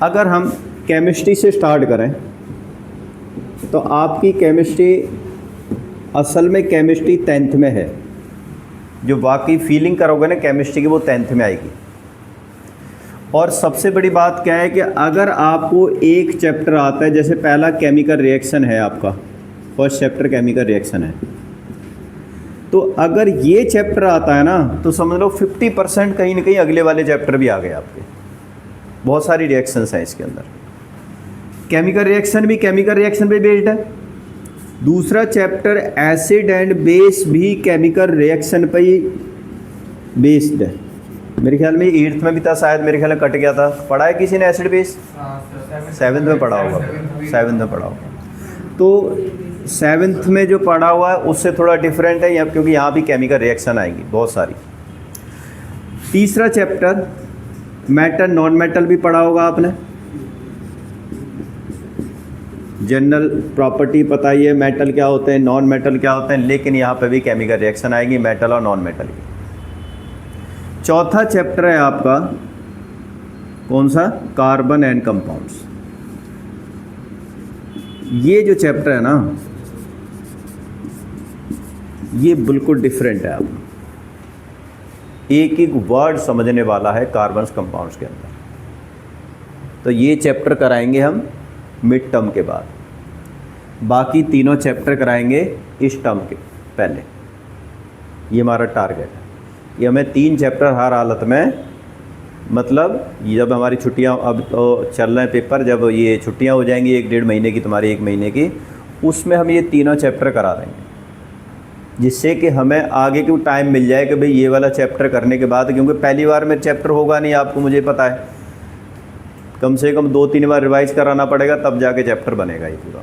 अगर हम केमिस्ट्री से स्टार्ट करें तो आपकी केमिस्ट्री असल में केमिस्ट्री 10th में है। जो वाकई फीलिंग करोगे ना केमिस्ट्री की वो 10th में आएगी। और सबसे बड़ी बात क्या है कि अगर आपको एक चैप्टर आता है, जैसे पहला केमिकल रिएक्शन है आपका, फर्स्ट चैप्टर केमिकल रिएक्शन है, तो अगर ये चैप्टर आता है ना तो समझ लो 50% कहीं ना कहीं अगले वाले चैप्टर भी आ गए आपके। बहुत सारी रिएक्शंस हैं इसके अंदर। केमिकल रिएक्शन भी केमिकल रिएक्शन पे बेस्ड है। दूसरा चैप्टर एसिड एंड बेस भी केमिकल रिएक्शन पे ही बेस्ड है। मेरे ख्याल में 8th में भी था शायद, मेरे ख्याल में कट गया था। पढ़ा है किसी ने एसिड बेस? 7th में पढ़ा होगा, 7th में पढ़ा होगा। तो 7th में जो पढ़ा हुआ है उससे थोड़ा डिफरेंट है क्योंकि यहाँ भी केमिकल रिएक्शन आएंगी बहुत सारी। तीसरा चैप्टर मेटल नॉन मेटल भी पढ़ा होगा आपने। जनरल प्रॉपर्टी पता ही है, मेटल क्या होते हैं, नॉन मेटल क्या होते हैं, लेकिन यहाँ पे भी केमिकल रिएक्शन आएगी मेटल और नॉन मेटल की। चौथा चैप्टर है आपका कौन सा? Carbon and compounds. ये जो चैप्टर है ना ये बिल्कुल डिफरेंट है। आप एक एक वर्ड समझने वाला है कार्बन कंपाउंड्स के अंदर। तो ये चैप्टर कराएंगे हम मिड टर्म के बाद। बाकी तीनों चैप्टर कराएंगे इस टर्म के पहले। ये हमारा टारगेट है कि हमें 3 चैप्टर हर हालत में, मतलब जब हमारी छुट्टियां, अब तो चल रहे हैं पेपर, जब ये छुट्टियां हो जाएंगी 1-1.5 महीने की, तुम्हारी 1 महीने की, उसमें हम ये तीनों चैप्टर करा देंगे, जिससे कि हमें आगे क्यों टाइम मिल जाए कि भाई ये वाला चैप्टर करने के बाद, क्योंकि पहली बार में चैप्टर होगा नहीं आपको, मुझे पता है, कम से कम 2-3 बार रिवाइज कराना पड़ेगा तब जाके चैप्टर बनेगा ये पूरा।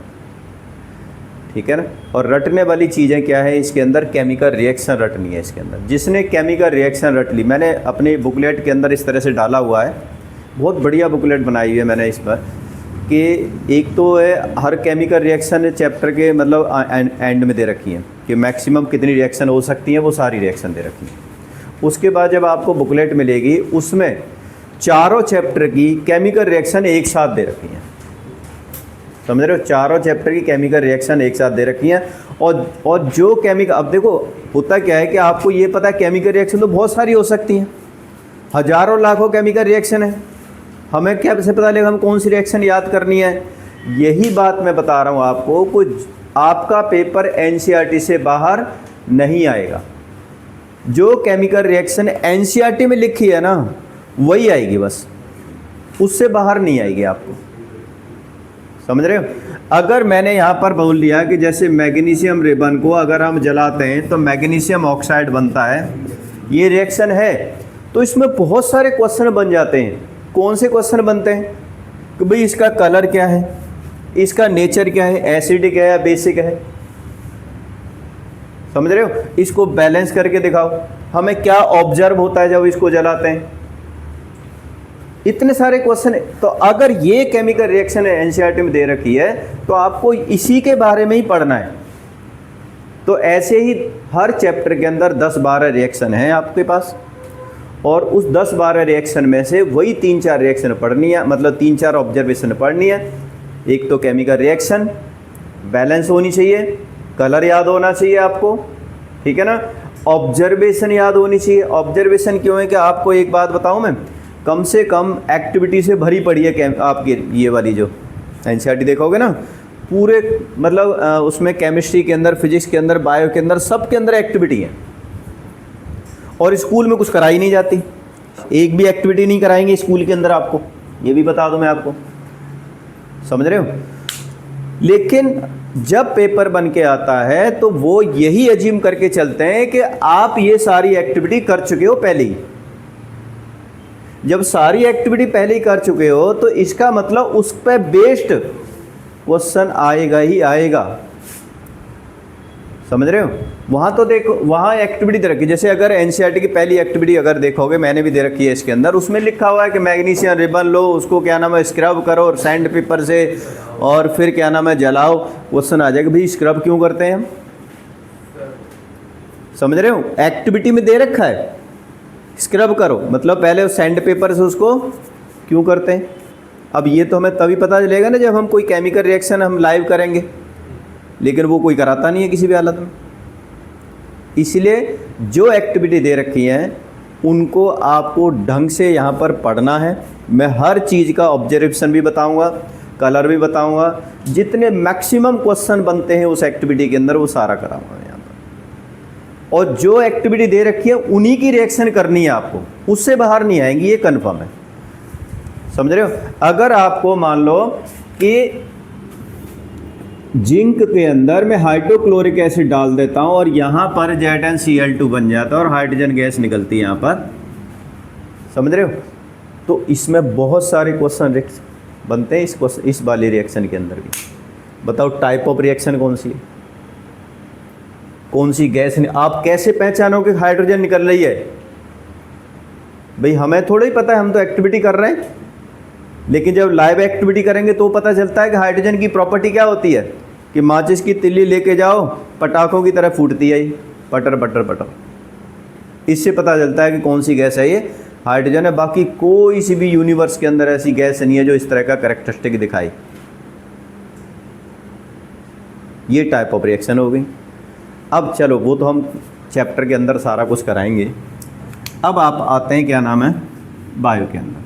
ठीक है ना। और रटने वाली चीज़ें क्या है इसके अंदर? केमिकल रिएक्शन रटनी है इसके अंदर। जिसने केमिकल रिएक्शन रट ली, मैंने अपने बुकलेट के अंदर इस तरह से डाला हुआ है, बहुत बढ़िया बुकलेट बनाई हुई है मैंने इस पर, कि एक तो है हर केमिकल रिएक्शन चैप्टर के मतलब एंड में दे रखी है कि मैक्सिमम कितनी रिएक्शन हो सकती हैं, वो सारी रिएक्शन दे रखी है। उसके बाद जब आपको बुकलेट मिलेगी उसमें चारों चैप्टर की केमिकल रिएक्शन एक साथ दे रखी हैं। समझ रहे हो? चारों चैप्टर की केमिकल रिएक्शन एक साथ दे रखी हैं। और जो केमिकल, अब देखो होता क्या है कि आपको ये पता है केमिकल रिएक्शन तो बहुत सारी हो सकती हैं, हजारों लाखों केमिकल रिएक्शन है, हमें क्या से पता लगेगा हम कौन सी रिएक्शन याद करनी है? यही बात मैं बता रहा हूँ आपको, कुछ आपका पेपर एनसीईआरटी से बाहर नहीं आएगा। जो केमिकल रिएक्शन एनसीईआरटी में लिखी है ना वही आएगी, बस उससे बाहर नहीं आएगी आपको। समझ रहे हो? अगर मैंने यहाँ पर बोल दिया कि जैसे मैग्नीशियम रिबन को अगर हम जलाते हैं तो मैग्नीशियम ऑक्साइड बनता है, ये रिएक्शन है, तो इसमें बहुत सारे क्वेश्चन बन जाते हैं। कौन से क्वेश्चन बनते हैं कि भाई इसका कलर क्या है, इसका नेचर क्या है, एसिडिक है या बेसिक है। समझ रहे हो? इसको बैलेंस करके दिखाओ, हमें क्या ऑब्जर्व होता है जब इसको जलाते हैं। इतने सारे क्वेश्चन है। तो अगर ये केमिकल रिएक्शन एनसीईआरटी में दे रखी है तो आपको इसी के बारे में ही पढ़ना है। तो ऐसे ही हर चैप्टर के अंदर 10-12 रिएक्शन हैं आपके पास, और उस 10-12 रिएक्शन में से वही 3-4 रिएक्शन पढ़नी है, मतलब 3-4 ऑब्जर्वेशन पढ़नी है। एक तो केमिकल रिएक्शन बैलेंस होनी चाहिए, कलर याद होना चाहिए आपको, ठीक है ना। ऑब्जर्वेशन याद होनी चाहिए। ऑब्जर्वेशन क्यों है कि आपको एक बात बताऊं मैं, कम से कम एक्टिविटी से भरी पड़ी है आपकी ये वाली जो एनसीईआरटी देखोगे ना, पूरे मतलब उसमें केमिस्ट्री के अंदर, फिजिक्स के अंदर, बायो के अंदर, सब के अंदर एक्टिविटी है। और स्कूल में कुछ कराई नहीं जाती, एक भी एक्टिविटी नहीं कराएंगे स्कूल के अंदर आपको, ये भी बता दूं मैं आपको। समझ रहे हो? लेकिन जब पेपर बन के आता है तो वो यही अजीम करके चलते हैं कि आप ये सारी एक्टिविटी कर चुके हो पहले ही। जब सारी एक्टिविटी पहले ही कर चुके हो तो इसका मतलब उस पर बेस्ड क्वेश्चन आएगा ही आएगा। समझ रहे हो? वहाँ तो देखो, वहाँ एक्टिविटी दे रखी, जैसे अगर एनसीईआरटी की पहली एक्टिविटी अगर देखोगे, मैंने भी दे रखी है इसके अंदर, उसमें लिखा हुआ है कि मैग्नीशियम रिबन लो, उसको क्या नाम है स्क्रब करो सैंड पेपर से, और फिर क्या नाम है जलाओ। क्वेश्चन आ जाएगा भाई स्क्रब क्यों करते हैं हम? समझ रहे हो? एक्टिविटी में दे रखा है स्क्रब करो, मतलब पहले सैंड पेपर से उसको क्यों करते हैं? अब ये तो हमें तभी पता चलेगा ना जब हम कोई केमिकल रिएक्शन हम लाइव करेंगे, लेकिन वो कोई कराता नहीं है किसी भी हालत में। इसलिए जो एक्टिविटी दे रखी है उनको आपको ढंग से यहाँ पर पढ़ना है। मैं हर चीज़ का ऑब्जर्वेशन भी बताऊँगा, कलर भी बताऊँगा, जितने मैक्सिमम क्वेश्चन बनते हैं उस एक्टिविटी के अंदर वो सारा कराऊँगा यहाँ पर। और जो एक्टिविटी दे रखी है उन्हीं की रिएक्शन करनी है आपको, उससे बाहर नहीं आएंगी, ये कन्फर्म है। समझ रहे हो? अगर आपको मान लो कि जिंक के अंदर मैं हाइड्रोक्लोरिक एसिड डाल देता हूं और यहाँ पर ZnCl2 बन जाता है और हाइड्रोजन गैस निकलती है यहाँ पर, समझ रहे हो? तो इसमें बहुत सारे क्वेश्चन बनते हैं इस वाली रिएक्शन के अंदर भी। बताओ टाइप ऑफ रिएक्शन कौन सी है, कौन सी गैस आप कैसे पहचानोगे हाइड्रोजन निकल रही है? भाई हमें थोड़ा ही पता है, हम तो एक्टिविटी कर रहे हैं। लेकिन जब लाइव एक्टिविटी करेंगे तो पता चलता है कि हाइड्रोजन की प्रॉपर्टी क्या होती है कि माचिस की तिल्ली लेके जाओ, पटाखों की तरह फूटती है, पटर पटर पटर। इससे पता चलता है कि कौन सी गैस है, ये हाइड्रोजन है। बाकी कोई सी भी यूनिवर्स के अंदर ऐसी गैस नहीं है जो इस तरह का कैरेक्टरिस्टिक दिखाई। ये टाइप ऑफ रिएक्शन हो गई। अब चलो वो तो हम चैप्टर के अंदर सारा कुछ कराएंगे। अब आप आते हैं क्या नाम है, बायो के अंदर।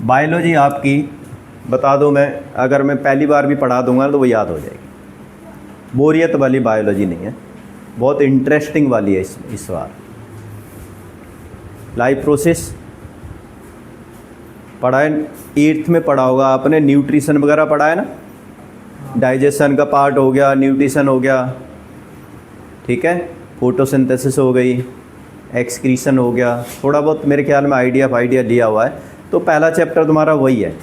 बायोलॉजी आपकी बता दो, मैं अगर मैं पहली बार भी पढ़ा दूंगा तो वो याद हो जाएगी। बोरियत वाली बायोलॉजी नहीं है, बहुत इंटरेस्टिंग वाली है इस बार। लाइफ प्रोसेस पढ़ा है, 8th में पढ़ा होगा आपने, न्यूट्रिशन वगैरह पढ़ा है ना। डाइजेशन का पार्ट हो गया, न्यूट्रिशन हो गया, ठीक है, फोटोसिंथेसिस हो गई, एक्सक्रीशन हो गया, थोड़ा बहुत मेरे ख्याल में आइडिया लिया हुआ है। तो पहला चैप्टर तुम्हारा वही है,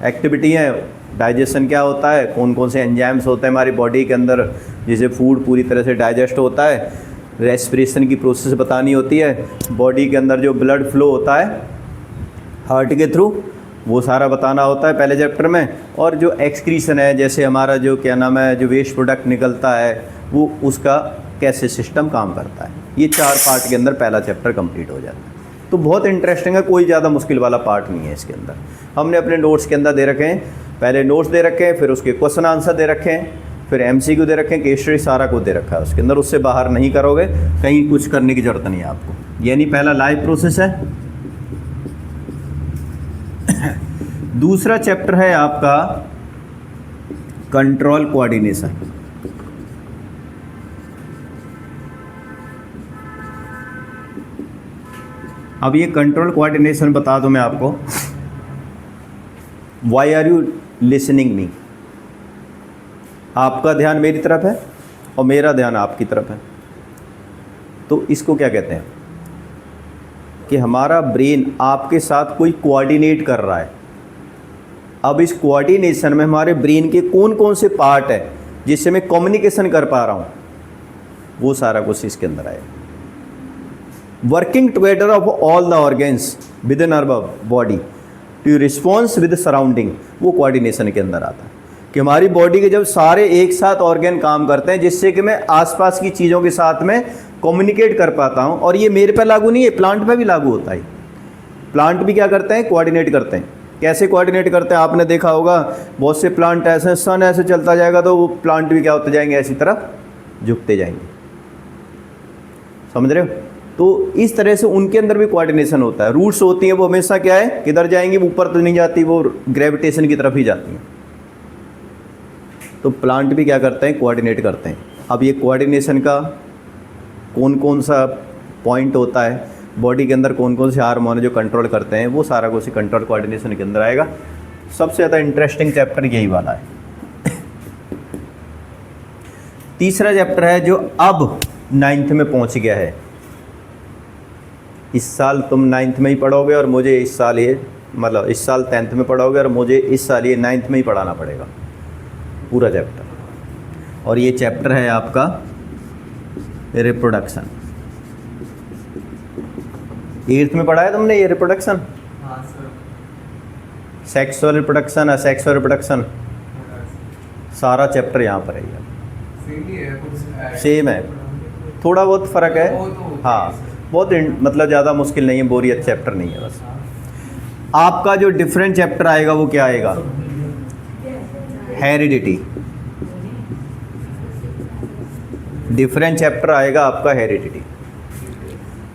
एक्टिविटी है, डाइजेशन क्या होता है, कौन कौन से एंजाइम्स होते हैं हमारी बॉडी के अंदर जिसे फूड पूरी तरह से डाइजेस्ट होता है, रेस्पिरेशन की प्रोसेस बतानी होती है, बॉडी के अंदर जो ब्लड फ्लो होता है हार्ट के थ्रू वो सारा बताना होता है पहले चैप्टर में। और जो एक्सक्रीशन है, जैसे हमारा जो क्या नाम है जो वेस्ट प्रोडक्ट निकलता है वो उसका कैसे सिस्टम काम करता है, ये 4 पार्ट के अंदर पहला चैप्टर कंप्लीट हो जाता है। तो बहुत इंटरेस्टिंग है, कोई ज़्यादा मुश्किल वाला पार्ट नहीं है इसके अंदर। हमने अपने नोट्स के अंदर दे रखे हैं, पहले नोट्स दे रखे हैं, फिर उसके क्वेश्चन आंसर दे रखे हैं, फिर MCQ दे रखे हैं, केस स्टडी सारा कुछ दे रखा है उसके अंदर। उससे बाहर नहीं करोगे, कहीं कुछ करने की ज़रूरत नहीं है आपको। यानी पहला लाइव प्रोसेस है। दूसरा चैप्टर है आपका कंट्रोल कोऑर्डिनेशन। अब ये कंट्रोल कोऑर्डिनेशन बता दूं मैं आपको। Why are you listening me? आपका ध्यान मेरी तरफ है और मेरा ध्यान आपकी तरफ है, तो इसको क्या कहते हैं कि हमारा ब्रेन आपके साथ कोई कोऑर्डिनेट कर रहा है। अब इस कोऑर्डिनेशन में हमारे ब्रेन के कौन कौन से पार्ट है जिससे मैं कम्युनिकेशन कर पा रहा हूँ, वो सारा कुछ इसके अंदर आएगा। Working together of all the organs within our body to response with surrounding, वो कोऑर्डिनेशन के अंदर आता है कि हमारी बॉडी के जब सारे एक साथ ऑर्गन काम करते हैं जिससे कि मैं आसपास की चीज़ों के साथ में कम्युनिकेट कर पाता हूँ। और ये मेरे पे लागू नहीं है, प्लांट पे भी लागू होता है। प्लांट भी क्या करते हैं, कोऑर्डिनेट करते हैं। कैसे कोऑर्डिनेट करते हैं आपने देखा होगा, बहुत से प्लांट ऐसे, सन ऐसे चलता जाएगा तो वो प्लांट भी क्या होते जाएंगे, ऐसी तरफ झुकते जाएंगे। समझ रहे हो? तो इस तरह से उनके अंदर भी कोऑर्डिनेशन होता है। रूट्स होती हैं वो हमेशा क्या है, किधर जाएंगी, ऊपर तो नहीं जाती, वो ग्रेविटेशन की तरफ ही जाती हैं। तो प्लांट भी क्या करते हैं, कोऑर्डिनेट करते हैं। अब ये कोऑर्डिनेशन का कौन कौन सा पॉइंट होता है, बॉडी के अंदर कौन कौन से हार्मोन जो कंट्रोल करते हैं, वो सारा कुछ कंट्रोल कोऑर्डिनेशन के अंदर आएगा। सबसे ज़्यादा इंटरेस्टिंग चैप्टर यही वाला है। तीसरा चैप्टर है जो अब 9th में पहुंच गया है। इस साल तुम 9th में ही पढ़ोगे और मुझे इस साल ये मतलब इस साल 10th में पढ़ोगे और मुझे इस साल ये 9th में ही पढ़ाना पड़ेगा पूरा चैप्टर। और ये चैप्टर है आपका रिप्रोडक्शन। 8th में पढ़ा है तुमने ये रिप्रोडक्शन? हाँ sir. Sexual reproduction, asexual reproduction, सारा चैप्टर यहाँ पर है। सेम ही है, कुछ सेम है, थोड़ा बहुत फ़र्क है। हाँ, बहुत मतलब ज़्यादा मुश्किल नहीं है, बोरियत चैप्टर नहीं है। बस आपका जो डिफरेंट चैप्टर आएगा वो क्या आएगा, हेरिडिटी। डिफरेंट चैप्टर आएगा आपका हेरिडिटी।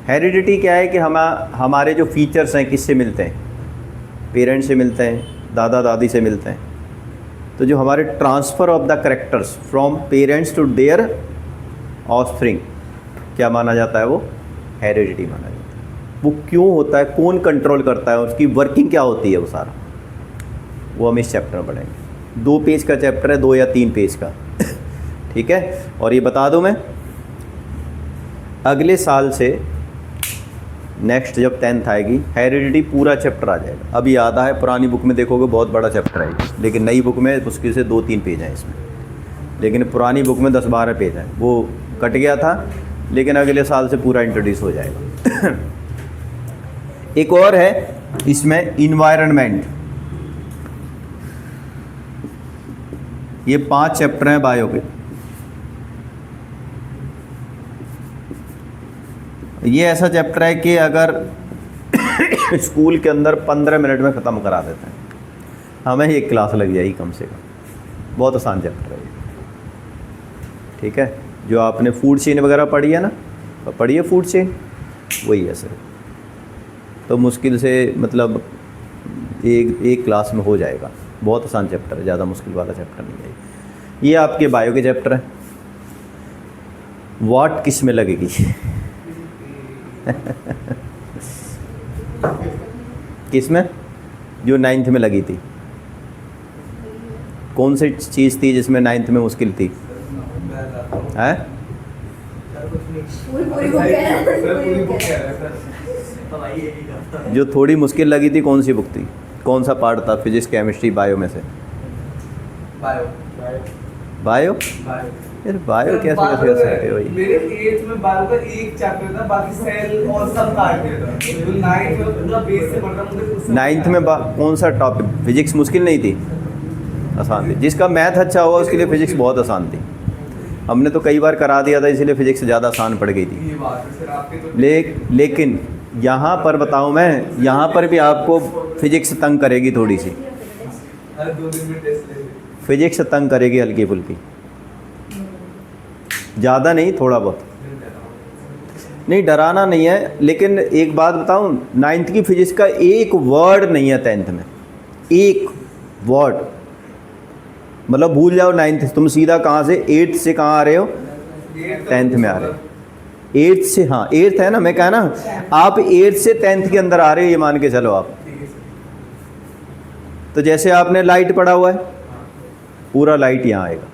हेरिडिटी क्या है कि हमारे जो फीचर्स हैं किससे मिलते हैं, पेरेंट्स से मिलते हैं, दादा दादी से मिलते हैं। तो जो हमारे transfer of the characters from parents to their offspring क्या माना जाता है, वो हेरिडिटी माना जाता है। वो क्यों होता है, कौन कंट्रोल करता है, उसकी वर्किंग क्या होती है, वो सारा वो हम इस चैप्टर में पढ़ेंगे। 2 पेज का चैप्टर है, 2 या 3 पेज का ठीक है। और ये बता दूं मैं, अगले साल से नेक्स्ट जब 10th आएगी हेरिडिटी पूरा चैप्टर आ जाएगा। अभी याद है, पुरानी बुक में देखोगे बहुत बड़ा चैप्टर है, लेकिन नई बुक में मुश्किल से 2-3 पेज हैं इसमें, लेकिन पुरानी बुक में 10-12 पेज हैं। वो कट गया था, लेकिन अगले साल से पूरा इंट्रोड्यूस हो जाएगा। एक और है इसमें, इन्वायरमेंट। ये 5 चैप्टर हैं बायो के। ये ऐसा चैप्टर है कि अगर स्कूल के अंदर 15 मिनट में ख़त्म करा देते हैं, हमें एक क्लास लग जाएगी कम से कम। बहुत आसान चैप्टर है ये, ठीक है। जो आपने फूड चेन वगैरह पढ़ी है ना, पढ़ी है फूड चेन, वही है सर। तो मुश्किल से मतलब एक क्लास में हो जाएगा। बहुत आसान चैप्टर है, ज़्यादा मुश्किल वाला चैप्टर नहीं है। ये आपके बायो के चैप्टर हैं। वाट किस में लगेगी किस में, जो 9th में लगी थी, कौन सी चीज़ थी जिसमें 9th में मुश्किल थी, है? जो थोड़ी मुश्किल लगी थी कौन सी बुक थी, कौन सा पार्ट था, फिजिक्स केमिस्ट्री बायो में से? बायो यार, बायो कैसे कर सकते हो? मेरे 8th में बायो का एक चैप्टर था, बाकी सेल और सब काट दिया था। तो 9th में पूरा बेस से पढ़ना मुझे। 9th में कौन सा टॉपिक, फिजिक्स मुश्किल नहीं थी, आसान थी। जिसका मैथ अच्छा हुआ उसके लिए फिजिक्स बहुत आसान थी। हमने तो कई बार करा दिया था, इसीलिए फिजिक्स ज़्यादा आसान पड़ गई थी। ये बात है सर, आपके तो लेकिन यहाँ पर बताऊँ मैं, यहाँ पर भी आपको फिजिक्स तंग करेगी थोड़ी सी। हर 2 दिन में टेस्ट ले। फिजिक्स तंग करेगी हल्की फुल्की, ज़्यादा नहीं, थोड़ा बहुत। नहीं, डराना नहीं है। लेकिन एक बात बताऊं, 9th की फिजिक्स का एक वर्ड नहीं है 10th में, एक वर्ड। मतलब भूल जाओ 9th, तुम सीधा कहाँ से 8th से कहाँ आ रहे हो, 10th में आ रहे हो। 8th से, हाँ 8th है ना, मैं कहा ना, आप 8th से 10th के अंदर आ रहे हो, ये मान के चलो आप। तो जैसे आपने लाइट पढ़ा हुआ है, पूरा लाइट यहाँ आएगा।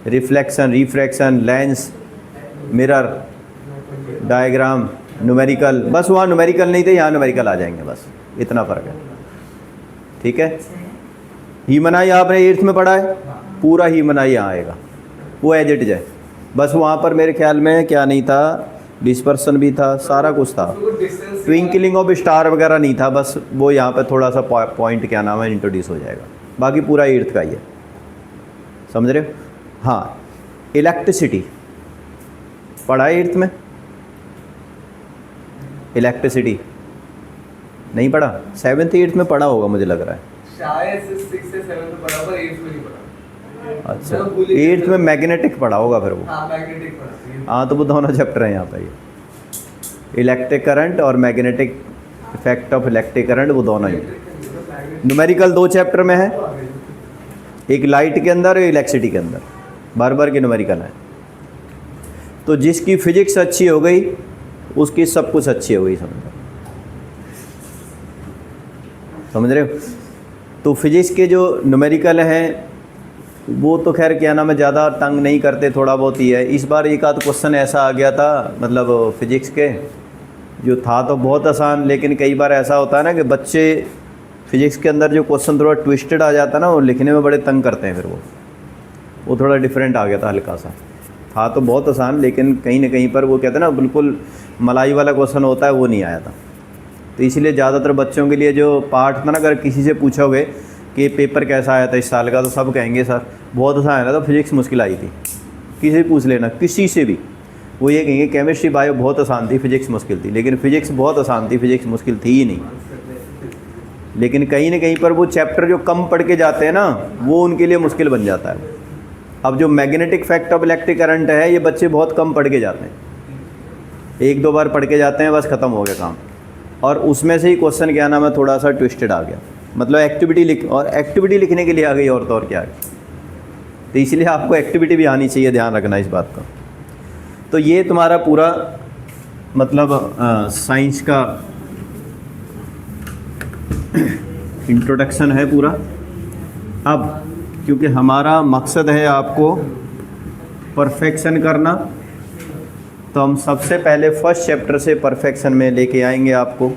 Reflection, refraction, lens, mirror, diagram, numerical. बस वहाँ न्यूमेरिकल नहीं थे, यहाँ न्यूमेरिकल आ जाएंगे, बस इतना फ़र्क है, ठीक है। ह्यूमनाई आपने 8th में पढ़ा है, पूरा ह्यूमनाई यहाँ आएगा, वो एज इट इज है। बस वहाँ पर मेरे ख्याल में क्या नहीं था, डिस्पर्सन भी था, सारा कुछ था, ट्विंकलिंग ऑफ स्टार वगैरह नहीं था। बस वो यहाँ पर थोड़ा सा पॉइंट क्या नाम है इंट्रोड्यूस हो जाएगा, बाकी पूरा 8th का ही है, समझ रहे हो। हाँ, इलेक्ट्रिसिटी पढ़ा है 8th में, इलेक्ट्रिसिटी नहीं पढ़ा, 7th 8th में पढ़ा होगा मुझे लग रहा है, शायद 6 से 7 में पढ़ा होगा, 8th में नहीं पढ़ा। अच्छा 8th में मैग्नेटिक पढ़ा होगा फिर वो। हाँ मैग्नेटिक पढ़ा। हाँ, तो वो दोनों चैप्टर हैं यहाँ पर, ये इलेक्ट्रिक करंट और magnetic effect of electric current, वो दोनों ही। न्यूमेरिकल 2 चैप्टर में है, एक लाइट के अंदर और इलेक्ट्रिसिटी के अंदर, बार के न्यूमेरिकल है। तो जिसकी फिजिक्स अच्छी हो गई उसकी सब कुछ अच्छी हो गई, समझ रहे हो। तो फिजिक्स के जो न्यूमेरिकल हैं वो तो खैर क्या नाम है, ज़्यादा तंग नहीं करते, थोड़ा बहुत ही है। इस बार एक आध क्वेश्चन ऐसा आ गया था, मतलब फिजिक्स के जो था तो बहुत आसान, लेकिन कई बार ऐसा होता है ना कि बच्चे फिजिक्स के अंदर जो क्वेश्चन थोड़ा ट्विस्टेड आ जाता है ना, वो लिखने में बड़े तंग करते हैं। फिर वो थोड़ा डिफरेंट आ गया था, हल्का सा था तो बहुत आसान, लेकिन कहीं ना कहीं पर वो कहते हैं ना बिल्कुल मलाई वाला क्वेश्चन होता है, वो नहीं आया था। तो इसीलिए ज़्यादातर बच्चों के लिए जो पार्ट था ना, अगर किसी से पूछोगे कि पेपर कैसा आया था इस साल का, तो सब कहेंगे सर बहुत आसान आया था, फिजिक्स मुश्किल आई थी। किसी से पूछ लेना, किसी से भी, वो ये कहेंगे केमिस्ट्री बायो बहुत आसान थी, फिजिक्स मुश्किल थी। लेकिन फिजिक्स बहुत आसान थी, फिजिक्स मुश्किल थी ही नहीं। लेकिन कहीं ना कहीं पर वो चैप्टर जो कम पढ़ के जाते हैं ना, वो उनके लिए मुश्किल बन जाता है। अब जो magnetic fact of electric current है, ये बच्चे बहुत कम पढ़ के जाते हैं, 1-2 बार पढ़ के जाते हैं, बस ख़त्म हो गया काम। और उसमें से ही क्वेश्चन क्या नाम है, थोड़ा सा ट्विस्टेड आ गया, मतलब एक्टिविटी लिख, और एक्टिविटी लिखने के लिए आ गई, और तो और क्या आ गई। तो इसलिए आपको एक्टिविटी भी आनी चाहिए, ध्यान रखना इस बात का। तो ये तुम्हारा पूरा मतलब साइंस का इंट्रोडक्शन है पूरा। अब क्योंकि हमारा मकसद है आपको परफेक्शन करना, तो हम सबसे पहले फर्स्ट चैप्टर से परफेक्शन में लेके आएंगे आपको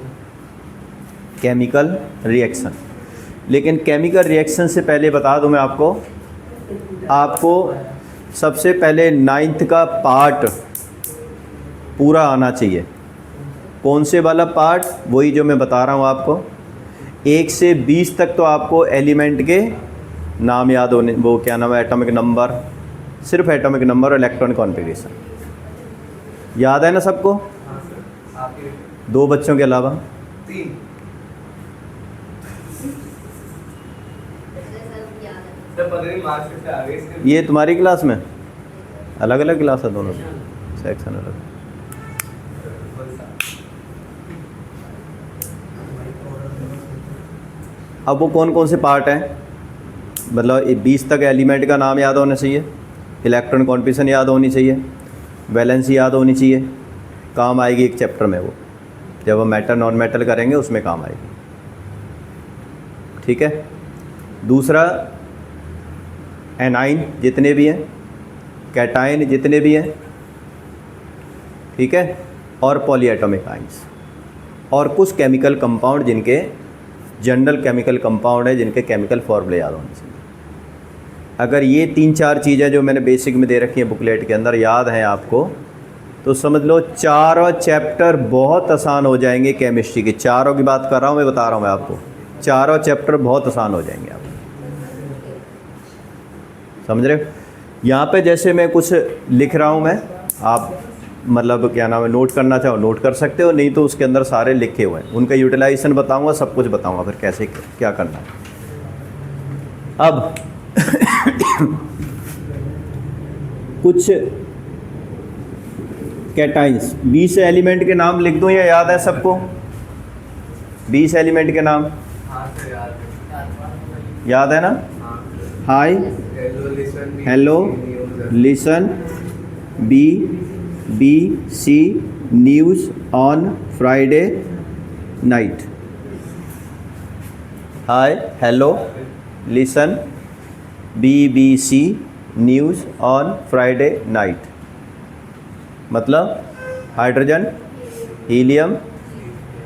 केमिकल रिएक्शन। लेकिन केमिकल रिएक्शन से पहले बता दूं मैं आपको सबसे पहले 9th का पार्ट पूरा आना चाहिए। कौन से वाला पार्ट? वही जो मैं बता रहा हूँ आपको। 1 से 20 तक तो आपको एलिमेंट के नाम याद होने, वो क्या नाम है, एटॉमिक नंबर, सिर्फ एटॉमिक नंबर और इलेक्ट्रॉन कॉन्फ़िगरेशन याद है ना सबको? 2 बच्चों के अलावा 3। ये तुम्हारी क्लास में अलग अलग क्लास है, दोनों सेक्शन अलग। अब वो कौन कौन से पार्ट हैं, मतलब 20 तक एलिमेंट का नाम याद होना चाहिए, इलेक्ट्रॉन कॉन्फ़िगरेशन याद होनी चाहिए, वैलेंसी याद होनी चाहिए। काम आएगी एक चैप्टर में, वो जब हम मेटल नॉन मेटल करेंगे उसमें काम आएगी। ठीक है। दूसरा, एनाइन जितने भी हैं, कैटाइन जितने भी हैं, ठीक है, और पॉलीएटॉमिक आइंस, और कुछ केमिकल कंपाउंड जिनके जनरल केमिकल कंपाउंड है, जिनके केमिकल फॉर्मूले याद होने चाहिए। अगर ये 3-4 चीज़ें जो मैंने बेसिक में दे रखी हैं बुकलेट के अंदर याद हैं आपको, तो समझ लो 4 चैप्टर बहुत आसान हो जाएंगे केमिस्ट्री के। 4 की बात कर रहा हूँ मैं, बता रहा हूँ मैं आपको, 4 चैप्टर बहुत आसान हो जाएंगे आप, समझ रहे हो? यहाँ पे जैसे मैं कुछ लिख रहा हूँ मैं, आप मतलब क्या नाम है, नोट करना चाहो नोट कर सकते हो, नहीं तो उसके अंदर सारे लिखे हुए हैं, उनका यूटिलाइजेशन बताऊँगा, सब कुछ बताऊँगा फिर कैसे क्या करना है। अब कुछ कैटाइंस, 20 एलिमेंट के नाम लिख दूं या याद है सबको? 20 एलिमेंट के नाम याद है ना? Hi, hello, listen, B C, news, on, Friday, night. Hi, hello, listen, BBC, news, on, Friday, night. मतलब hydrogen, helium,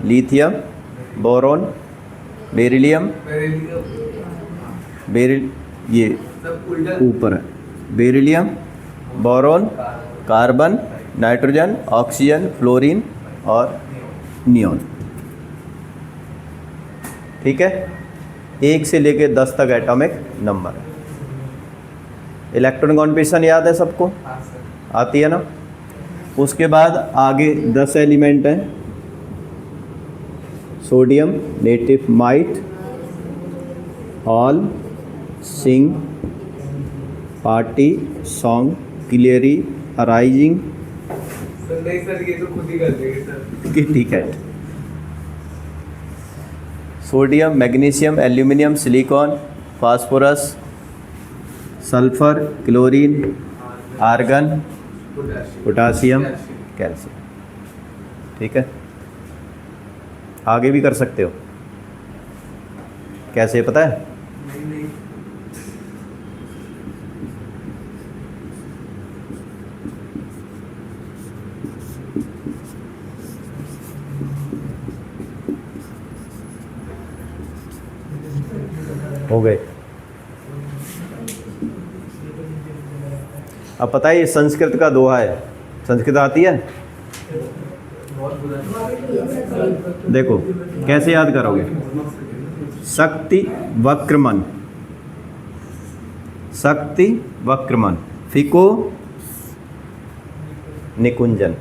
lithium, boron, beryllium, ये ऊपर है, beryllium, boron, carbon, nitrogen, oxygen, fluorine और नियॉन। ठीक है, 1 से लेके 10 तक एटॉमिक नंबर है। इलेक्ट्रॉन कॉन्फ़िगरेशन याद है सबको? आती है ना? उसके बाद आगे 10 एलिमेंट हैं, sodium, native, might, all, sing, party, song, clearly, arising. नहीं सर, ये तो खुद ही कर देंगे सर। ठीक है। Sodium, magnesium, aluminium, silicon, phosphorus, sulphur, chlorine, argon, potassium, calcium. ठीक है, आगे भी कर सकते हो। कैसे पता है? हो गए। अब पता है ये संस्कृत का दोहा है, संस्कृत आती है? देखो कैसे याद करोगे। शक्ति वक्रमन, शक्ति वक्रमन, फिको निकुंजन।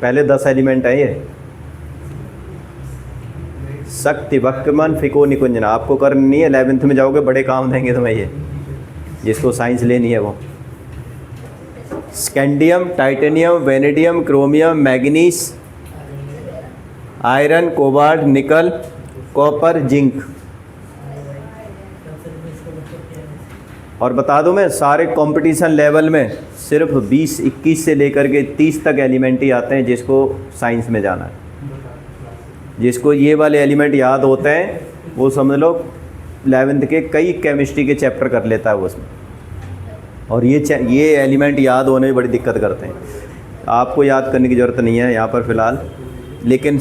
पहले 10 एलिमेंट है ये। शक्ति, वक्रमन, फिको, निकुंजन। आपको करनी नहीं है, 11th में जाओगे बड़े काम देंगे तुम्हें ये, जिसको साइंस लेनी है वो। Scandium, titanium, vanadium, chromium, manganese, iron, cobalt, निकल, कॉपर, जिंक। और बता दूं मैं, सारे कंपटीशन लेवल में सिर्फ 20-21 से लेकर के 30 तक एलिमेंट ही आते हैं जिसको साइंस में जाना है। जिसको ये वाले एलिमेंट याद होते हैं वो समझ लो 11th के कई केमिस्ट्री के चैप्टर कर लेता है वो उसमें। और ये एलिमेंट याद होने में बड़ी दिक्कत करते हैं। आपको याद करने की ज़रूरत नहीं है यहाँ पर फ़िलहाल, लेकिन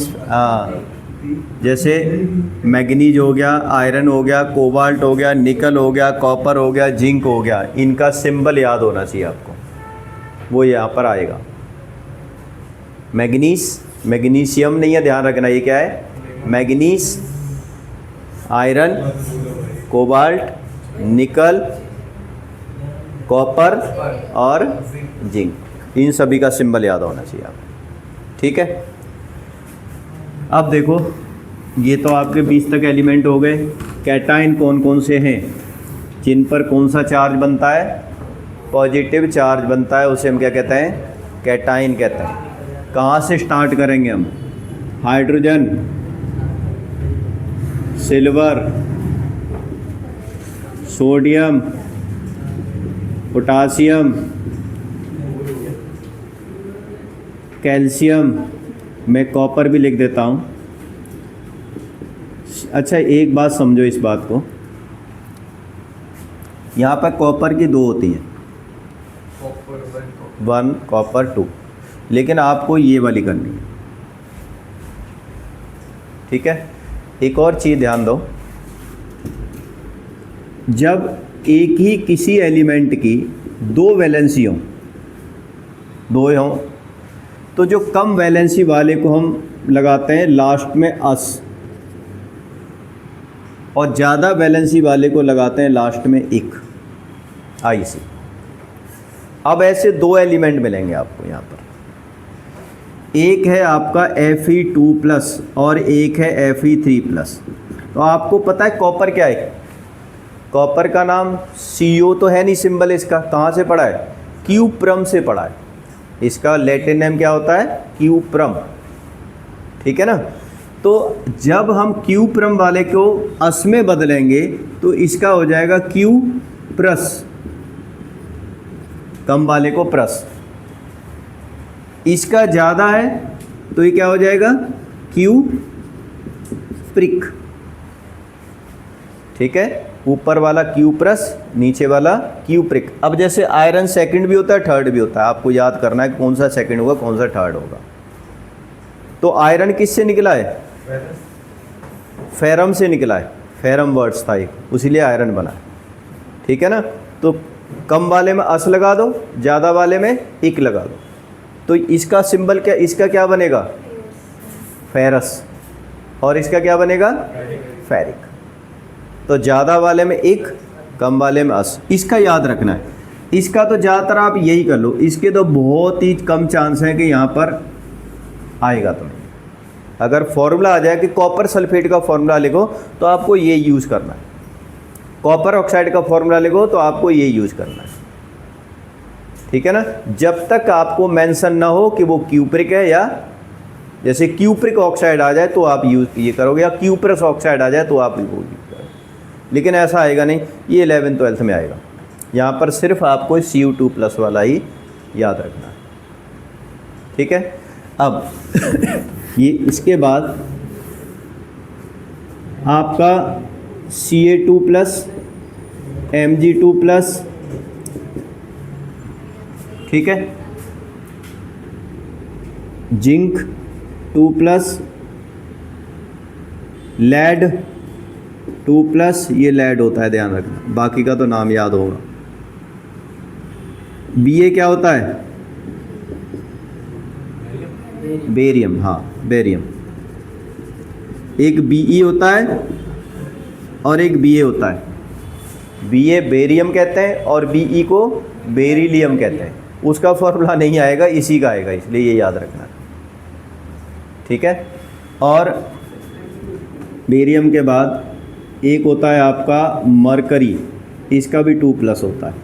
जैसे मैग्नीज हो गया, आयरन हो गया, कोबाल्ट हो गया, निकल हो गया, कॉपर हो गया, जिंक हो गया, इनका सिंबल याद होना चाहिए आपको, वो यहाँ पर आएगा। मैग्नीस, मैग्नीशियम नहीं है, ध्यान रखना ये क्या है, मैग्नीस, आयरन, कोबाल्ट, निकल, कॉपर और जिंक, इन सभी का सिंबल याद होना चाहिए आपको। ठीक है, अब देखो ये तो आपके 20 तक एलिमेंट हो गए। कैटाइन कौन कौन से हैं, जिन पर कौन सा चार्ज बनता है, पॉजिटिव चार्ज बनता है, उसे हम क्या कहते हैं, कैटाइन कहते हैं। कहाँ से स्टार्ट करेंगे हम, hydrogen, silver, sodium, potassium, calcium, मैं कॉपर भी लिख देता हूँ। अच्छा एक बात समझो इस बात को, यहाँ पर कॉपर की 2 होती हैं, 1 कॉपर 2, लेकिन आपको ये वाली करनी है। ठीक है, एक और चीज़ ध्यान दो, जब एक ही किसी एलिमेंट की 2 वैलेंसी हों, 2 हों, तो जो कम वैलेंसी वाले को हम लगाते हैं लास्ट में अस, और ज़्यादा वैलेंसी वाले को लगाते हैं लास्ट में इक, आई सी। अब ऐसे 2 एलिमेंट मिलेंगे आपको यहाँ पर, एक है आपका Fe2+ और एक है Fe3+। तो आपको पता है कॉपर क्या है, कॉपर का नाम CO तो है नहीं सिंबल इसका, कहाँ से पढ़ा है, क्यूप्रम से पढ़ा है। इसका लैटिन नेम क्या होता है, क्यूप्रम। ठीक है ना, तो जब हम क्यूप्रम वाले को अस में बदलेंगे तो इसका हो जाएगा क्यूप्रस, कम वाले को प्रस। इसका ज़्यादा है तो ये क्या हो जाएगा, क्यूप्रिक। ठीक है, ऊपर वाला क्यूप्रस, नीचे वाला क्यूप्रिक। अब जैसे आयरन सेकंड भी होता है, थर्ड भी होता है, आपको याद करना है कौन सा सेकंड होगा कौन सा थर्ड होगा। तो आयरन किससे निकला है, फेरम से निकला है, फेरम वर्ड्स था एक, उसीलिए आयरन बना है। ठीक है ना, तो कम वाले में अस लगा दो, ज़्यादा वाले में इक लगा दो, तो इसका सिंबल क्या, इसका क्या बनेगा, फेरस, और इसका क्या बनेगा, फेरिक। तो ज़्यादा वाले में इक, कम वाले में अस, इसका याद रखना है। इसका तो ज़्यादातर आप यही कर लो, इसके तो बहुत ही कम चांस हैं कि यहाँ पर आएगा तुम्हें। अगर फॉर्मूला आ जाए कि कॉपर सल्फेट का फॉर्मूला लिखो तो आपको ये यूज़ करना है, कॉपर ऑक्साइड का फॉर्मूला लिखो तो आपको ये यूज़ करना है। ठीक है ना, जब तक आपको मेंशन ना हो कि वो क्यूप्रिक है, या जैसे क्यूप्रिक ऑक्साइड आ जाए तो आप यूज़ ये करोगे, या क्यूप्रस ऑक्साइड आ जाए तो आप वो यूज़ करोगे, लेकिन ऐसा आएगा नहीं। ये 11th-12th में आएगा, यहाँ पर सिर्फ आपको Cu2+ वाला ही याद रखना है। ठीक है, अब ये इसके बाद आपका Ca2+, Mg2+, ठीक है, जिंक 2+, लेड 2+, ये लेड होता है, ध्यान रखना, बाकी का तो नाम याद होगा। Ba क्या होता है, बेरियम, हाँ बेरियम। एक Be होता है और एक Ba होता है। Ba बेरियम कहते हैं और Be को बेरिलियम कहते हैं। उसका फॉर्मूला नहीं आएगा, इसी का आएगा, इसलिए ये याद रखना है। ठीक है। और बेरियम के बाद एक होता है आपका मरकरी, इसका भी 2+ होता है।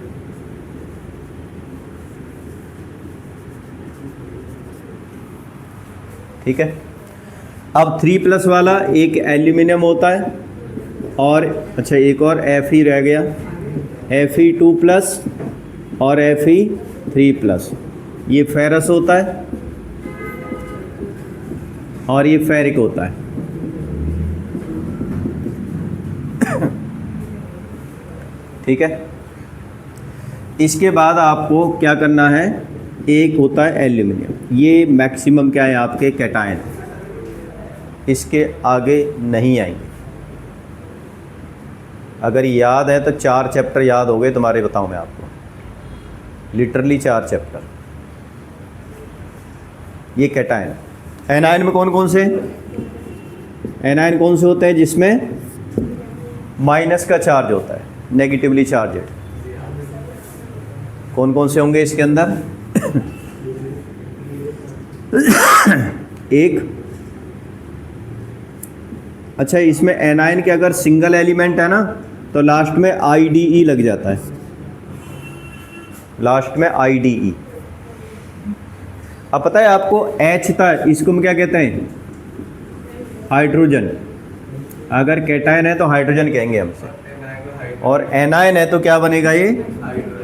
ठीक है। अब 3+ वाला एक एल्यूमिनियम होता है, और अच्छा एक और Fe रह गया, Fe2+ और Fe3+। ये फेरस होता है और ये फेरिक होता है। ठीक है। इसके बाद आपको क्या करना है, एक होता है एल्यूमिनियम, ये मैक्सिमम क्या है आपके कैटायन, इसके आगे नहीं आएंगे। अगर याद है तो 4 चैप्टर याद हो गए तुम्हारे, बताऊं मैं आपको, लिटरली 4 चैप्टर। ये कैटायन। एनायन में कौन कौन से, एनायन कौन से होते हैं जिसमें माइनस का चार्ज होता है, नेगेटिवली चार्जेड, कौन कौन से होंगे इसके अंदर? एक, अच्छा इसमें एनायन के अगर सिंगल एलिमेंट है ना तो लास्ट में IDE लग जाता है, लास्ट में IDE। अब पता है आपको H था, इसको हम क्या कहते हैं, हाइड्रोजन। अगर कैटायन है तो हाइड्रोजन कहेंगे हमसे, और एनायन है तो क्या बनेगा ये,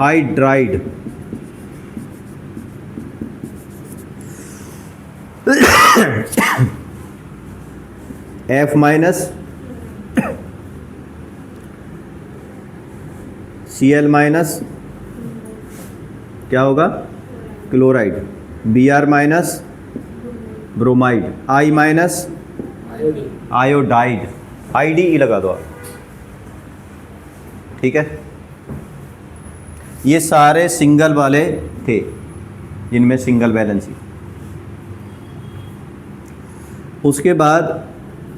हाइड्राइड। F- Cl- क्या होगा, chloride. Br- bromide. I- iodide. IDE लगा दो आप। ठीक है। ये सारे सिंगल वाले थे जिनमें सिंगल वैलेंसी। उसके बाद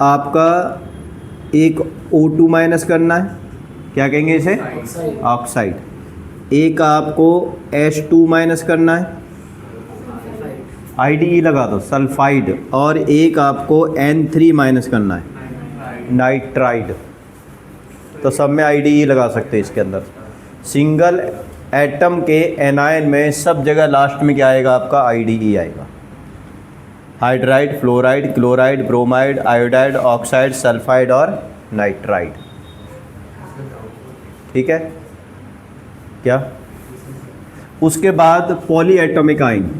आपका एक O2- करना है, क्या कहेंगे इसे, ऑक्साइड। एक आपको H2- करना है, IDE लगा दो, सल्फाइड। और एक आपको N3- करना है, नाइट्राइड। तो सब में IDE लगा सकते हैं इसके अंदर। सिंगल एटम के एनायन में सब जगह लास्ट में क्या आएगा आपका, IDE आएगा। Hydride, fluoride, chloride, bromide, iodide, oxide, sulphide और नाइट्राइड। ठीक है क्या? उसके बाद polyatomic ion.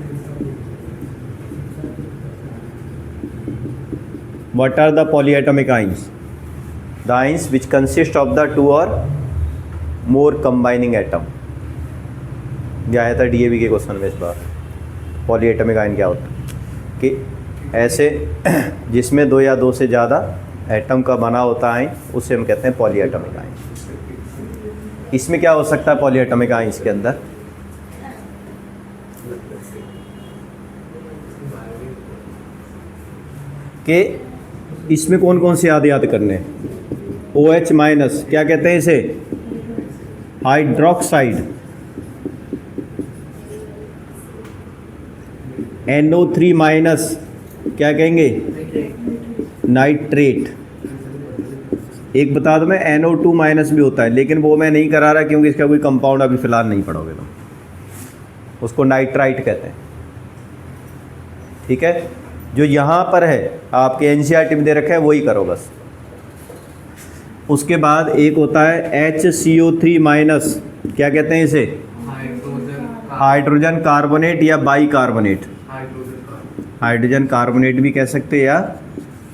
What are the polyatomic ions? The ions which consist of the 2 or more combining atom। ये आया था DAV के क्वेश्चन में इस बार। पॉलीएटॉमिक आयन क्या होता है कि ऐसे जिसमें 2 या 2 से ज़्यादा एटम का बना होता है, उसे हम कहते हैं पॉलीएटॉमिक आयन। इसमें क्या हो सकता है पॉलीएटॉमिक आयंस के अंदर, कि इसमें कौन कौन से याद करने हैं। OH- क्या कहते हैं इसे, हाइड्रोक्साइड। NO3- क्या कहेंगे, नाइट्रेट। एक बता दो मैं, NO2- भी होता है, लेकिन वो मैं नहीं करा रहा क्योंकि इसका कोई कंपाउंड अभी फ़िलहाल नहीं पढ़ोगे तुम, उसको नाइट्राइट कहते हैं। ठीक है, जो यहाँ पर है आपके NCERT में दे रखा है वही करो बस। उसके बाद एक होता है HCO3-, क्या कहते हैं इसे, हाइड्रोजन कार्बोनेट या बाइकार्बोनेट। हाइड्रोजन कार्बोनेट भी कह सकते हैं या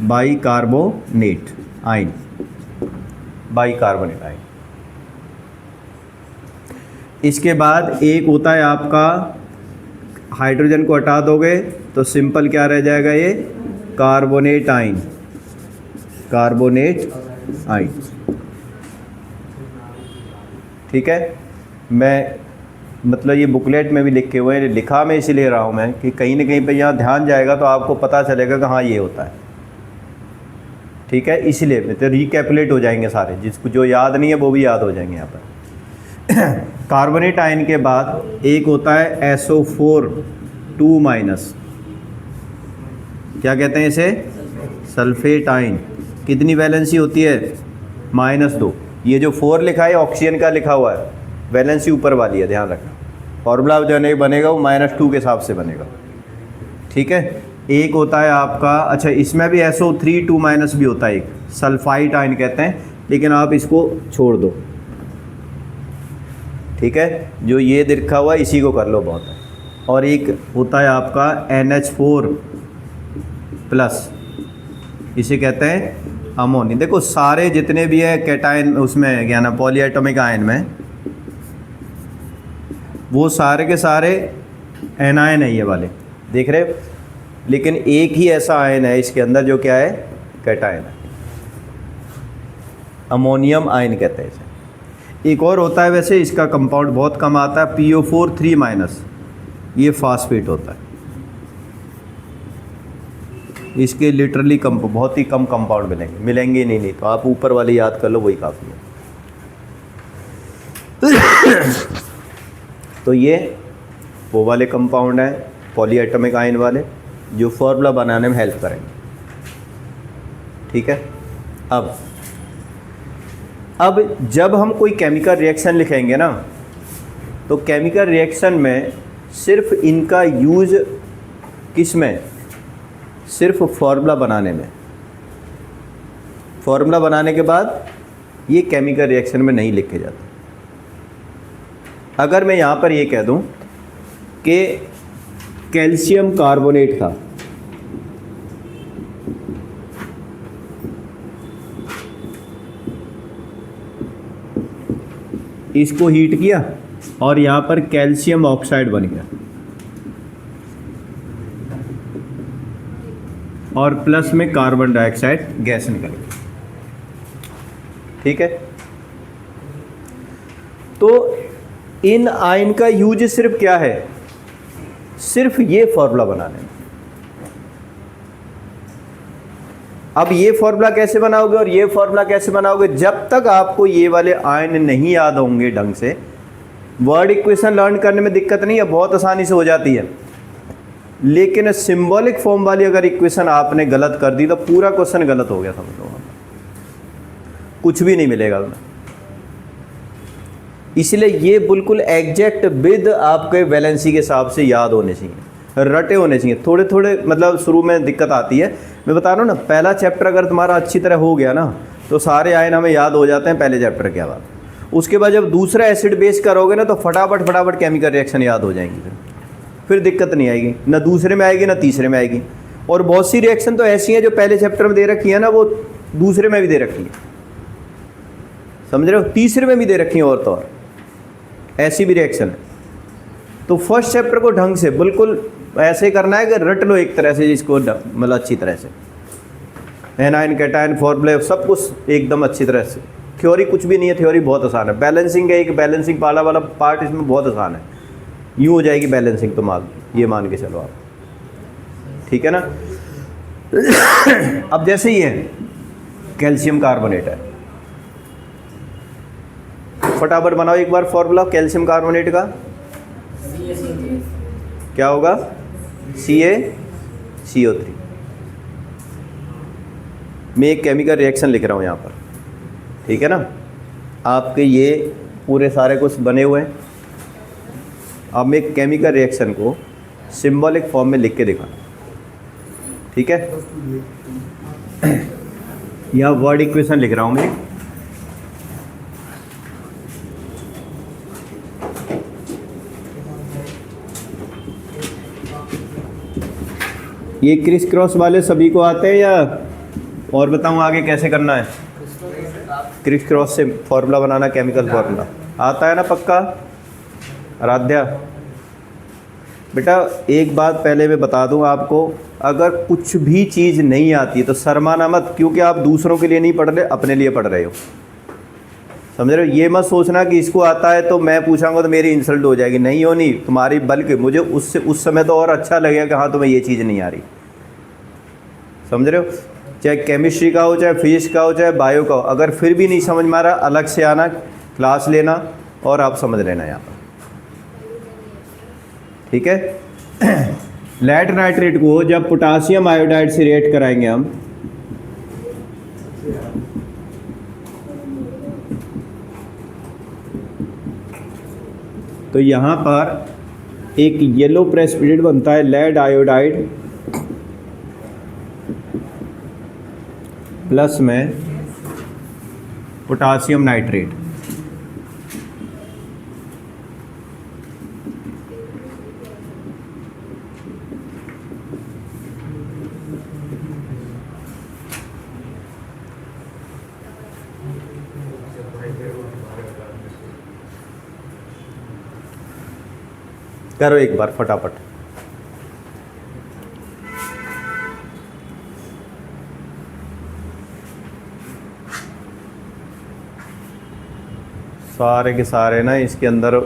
बाइकार्बोनेट आयन, बाइकार्बोनेट आयन। इसके बाद एक होता है आपका, हाइड्रोजन को हटा दोगे तो सिंपल क्या रह जाएगा, ये कार्बोनेट आयन, कार्बोनेट आयन। ठीक है, मैं मतलब ये बुकलेट में भी लिखे हुए हैं, लिखा मैं इसीलिए रहा हूँ मैं कि कहीं ना कहीं पे यहाँ ध्यान जाएगा तो आपको पता चलेगा कि हाँ ये होता है। ठीक है, इसलिए तो रिकैपुलेट हो जाएंगे सारे, जिसको जो याद नहीं है वो भी याद हो जाएंगे यहाँ पर। कार्बोनेट आयन के बाद एक होता है SO4 2-, क्या कहते हैं इसे, सल्फेट आयन। कितनी वैलेंसी होती है, -2। ये जो 4 लिखा है ऑक्सीजन का लिखा हुआ है, वैलेंसी ऊपर वाली है, ध्यान रखना। फॉर्मूला जो है बनेगा वो -2 के हिसाब से बनेगा, ठीक है। एक होता है आपका, अच्छा इसमें भी SO3 2- भी होता है, एक सल्फाइट आयन कहते हैं, लेकिन आप इसको छोड़ दो, ठीक है। जो ये लिखा हुआ है इसी को कर लो, बहुत है। और एक होता है आपका NH4+, इसे कहते हैं अमोनियम। देखो सारे जितने भी है कैटायन उसमें क्या ना पॉलीएटॉमिक आयन में, वो सारे के सारे एनायन है ये वाले, देख रहे हो। लेकिन एक ही ऐसा आयन है इसके अंदर जो क्या है, कैटायन है, अमोनियम आयन कहते हैं इसे। एक और होता है, वैसे इसका कंपाउंड बहुत कम आता है, PO4 3-, ये फास्फेट होता है। इसके लिटरली बहुत ही कम कंपाउंड मिलेंगे नहीं, तो आप ऊपर वाले याद कर लो, वही काफ़ी है। तो ये वो वाले कंपाउंड हैं पॉलीएटॉमिक आयन वाले, जो फॉर्मूला बनाने में हेल्प करेंगे, ठीक है। अब जब हम कोई केमिकल रिएक्शन लिखेंगे ना, तो केमिकल रिएक्शन में सिर्फ इनका यूज़ किस में, सिर्फ फॉर्मूला बनाने में। फॉर्मूला बनाने के बाद ये केमिकल रिएक्शन में नहीं लिखे जाते। अगर मैं यहाँ पर ये कह दूँ कि कैल्शियम कार्बोनेट था, इसको हीट किया और यहाँ पर कैल्शियम ऑक्साइड बन गया, और प्लस में कार्बन डाइऑक्साइड गैस निकल गई, ठीक है। तो इन आयन का यूज सिर्फ क्या है, सिर्फ ये फॉर्मूला बनाने में। अब ये फॉर्मूला कैसे बनाओगे और ये फॉर्मूला कैसे बनाओगे, जब तक आपको ये वाले आयन नहीं याद होंगे ढंग से, वर्ड इक्वेशन लर्न करने में दिक्कत नहीं है, बहुत आसानी से हो जाती है। लेकिन सिंबॉलिक फॉर्म वाली अगर इक्वेशन आपने गलत कर दी तो पूरा क्वेश्चन गलत हो गया, समझ लो, कुछ भी नहीं मिलेगा उसमें। इसलिए ये बिल्कुल एग्जैक्ट विद आपके वैलेंसी के हिसाब से याद होने चाहिए, रटे होने चाहिए। थोड़े थोड़े मतलब शुरू में दिक्कत आती है, मैं बता रहा हूँ ना, पहला चैप्टर अगर तुम्हारा अच्छी तरह हो गया ना, तो सारे आयन हमें याद हो जाते हैं पहले चैप्टर के बाद। उसके बाद जब दूसरा एसिड बेस करोगे ना, तो फटाफट केमिकल रिएक्शन याद हो जाएंगी, फिर दिक्कत नहीं आएगी, ना दूसरे में आएगी ना तीसरे में आएगी। और बहुत सी रिएक्शन तो ऐसी हैं जो पहले चैप्टर में दे रखी है ना, वो दूसरे में भी दे रखी है, समझ रहे हो, तीसरे में भी दे रखी है, और तो और ऐसी भी रिएक्शन है। तो फर्स्ट चैप्टर को ढंग से बिल्कुल ऐसे करना है कि रट लो एक तरह से, जिसको मतलब अच्छी तरह से, एनायन कैटायन फॉर्मूले सब कुछ एकदम अच्छी तरह से। थ्योरी कुछ भी नहीं है, थ्योरी बहुत आसान है। बैलेंसिंग है, एक बैलेंसिंग वाला पार्ट इसमें बहुत आसान है, यूँ हो जाएगी बैलेंसिंग, तो ये मान के चलो आप, ठीक है ना। अब जैसे ही है कैल्शियम कार्बोनेट है, फटाफट बनाओ एक बार फॉर्मूला कैल्शियम कार्बोनेट का, क्या होगा, CaCO3। मैं एक केमिकल रिएक्शन लिख रहा हूँ यहाँ पर, ठीक है ना। आपके ये पूरे सारे कुछ बने हुए हैं। अब मैं एक केमिकल रिएक्शन को सिंबॉलिक फॉर्म में लिख के दिखाना, ठीक है। यह वर्ड इक्वेशन लिख रहा हूँ मैं, ये क्रिस क्रॉस वाले सभी को आते हैं, या और बताऊँ आगे कैसे करना है। क्रिस क्रॉस से फॉर्मूला बनाना, केमिकल फॉर्मूला आता है ना पक्का। आराध्या बेटा एक बात पहले मैं बता दूं आपको, अगर कुछ भी चीज़ नहीं आती तो शर्माना मत, क्योंकि आप दूसरों के लिए नहीं पढ़ रहे, अपने लिए पढ़ रहे हो, समझ रहे हो। ये मत सोचना कि इसको आता है तो मैं पूछाऊंगा तो मेरी इंसल्ट हो जाएगी, नहीं होनी तुम्हारी, बल्कि मुझे उससे उस समय तो और अच्छा लगेगा कि हाँ तुम्हें ये चीज़ नहीं आ रही, समझ रहे हो। चाहे केमिस्ट्री का हो, चाहे फिजिक्स का हो, चाहे बायो का हो, अगर फिर भी नहीं समझ में आ रहा, अलग से आना, क्लास लेना, और आप समझ लेना यहाँ पर, ठीक है। लेड नाइट्रेट को जब पोटासियम आयोडाइड से रिएक्ट कराएंगे हम, तो यहाँ पर एक येलो प्रेसिपिटेट बनता है लेड आयोडाइड प्लस में पोटासियम नाइट्रेट। करो एक बार फटाफट। सारे के सारे ना इसके अंदर